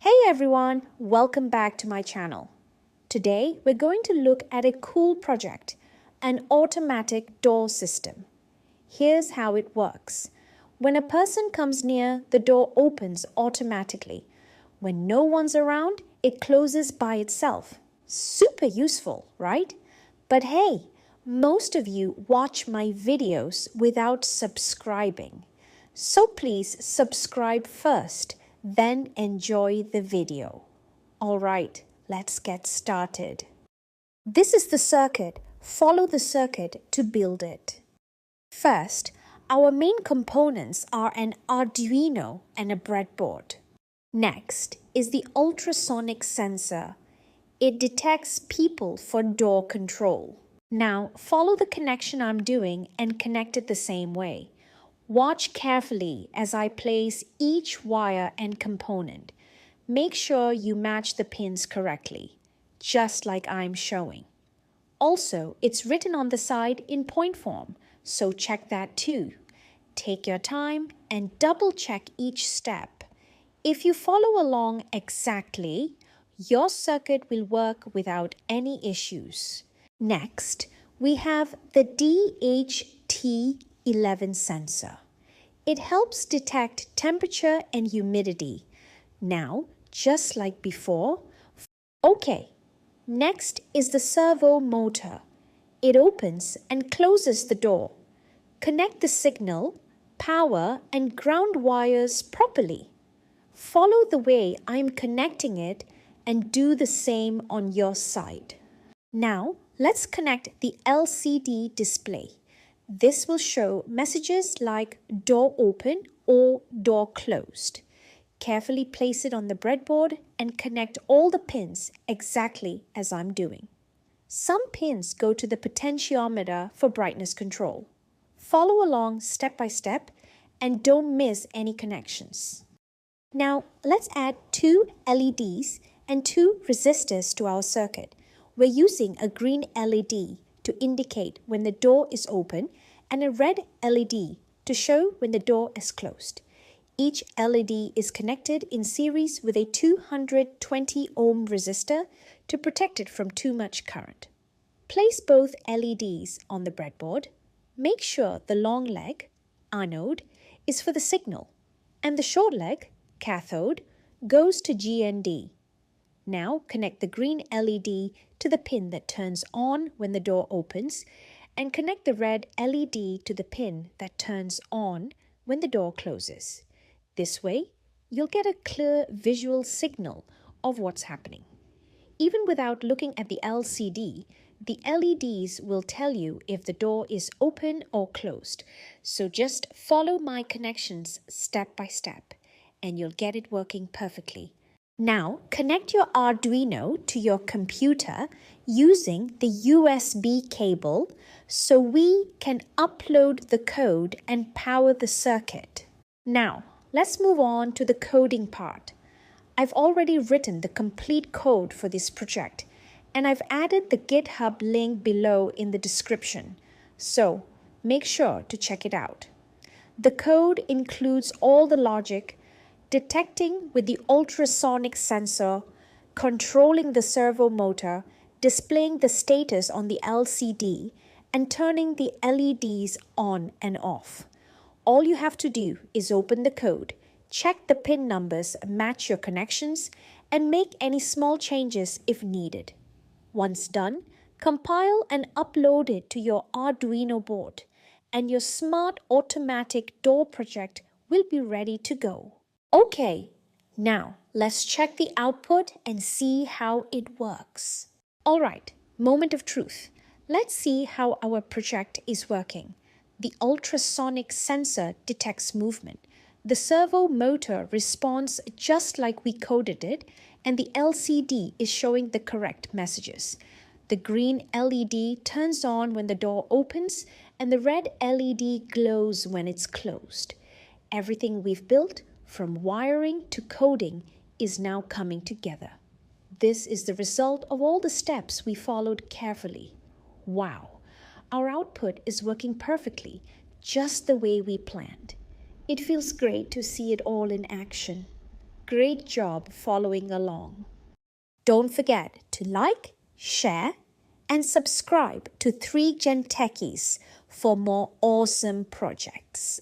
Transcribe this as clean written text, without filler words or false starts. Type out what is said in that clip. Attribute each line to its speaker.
Speaker 1: Hey everyone, welcome back to my channel. Today we're going to look at a cool project, an automatic door system. Here's how it works. When a person comes near, the door opens automatically. When no one's around, it closes by itself. Super useful, right? But hey, most of you watch my videos without subscribing. So please subscribe first, then enjoy the video. All right, let's get started. This is the circuit. Follow the circuit to build it. First, our main components are an Arduino and a breadboard. Next is the ultrasonic sensor. It detects people for door control. Now, follow the connection I'm doing and connect it the same way. Watch carefully as I place each wire and component. Make sure you match the pins correctly, just like I'm showing. Also, it's written on the side in point form, so check that too. Take your time and double check each step. If you follow along exactly, your circuit will work without any issues. Next, we have the DHT11 sensor. It helps detect temperature and humidity. Now, just like before. Okay, next is the servo motor. It opens and closes the door. Connect the signal, power, and ground wires properly. Follow the way I'm connecting it and do the same on your side. Now, let's connect the LCD display. This will show messages like door open or door closed. Carefully place it on the breadboard and connect all the pins exactly as I'm doing. Some pins go to the potentiometer for brightness control. Follow along step by step and don't miss any connections. Now, let's add 2 LEDs and 2 resistors to our circuit. We're using a green LED to indicate when the door is open and a red LED to show when the door is closed. Each LED is connected in series with a 220 ohm resistor to protect it from too much current. Place both LEDs on the breadboard. Make sure the long leg, anode, is for the signal and the short leg, cathode, goes to GND. Now connect the green LED to the pin that turns on when the door opens and connect the red LED to the pin that turns on when the door closes. This way, you'll get a clear visual signal of what's happening. Even without looking at the LCD, the LEDs will tell you if the door is open or closed. So just follow my connections step by step and you'll get it working perfectly. Now, connect your Arduino to your computer using the USB cable so we can upload the code and power the circuit. Now, let's move on to the coding part. I've already written the complete code for this project, and I've added the GitHub link below in the description, so make sure to check it out. The code includes all the logic, detecting with the ultrasonic sensor, controlling the servo motor, displaying the status on the LCD, and turning the LEDs on and off. All you have to do is open the code, check the pin numbers, match your connections, and make any small changes if needed. Once done, compile and upload it to your Arduino board, and your smart automatic door project will be ready to go. Okay, now let's check the output and see how it works. All right, moment of truth. Let's see how our project is working. The ultrasonic sensor detects movement. The servo motor responds just like we coded it, and the LCD is showing the correct messages. The green LED turns on when the door opens, and the red LED glows when it's closed. Everything we've built, from wiring to coding, is now coming together. This is the result of all the steps we followed carefully. Wow, our output is working perfectly, just the way we planned. It feels great to see it all in action. great job following along. Don't forget to like, share, and subscribe to 3Gen Techies for more awesome projects.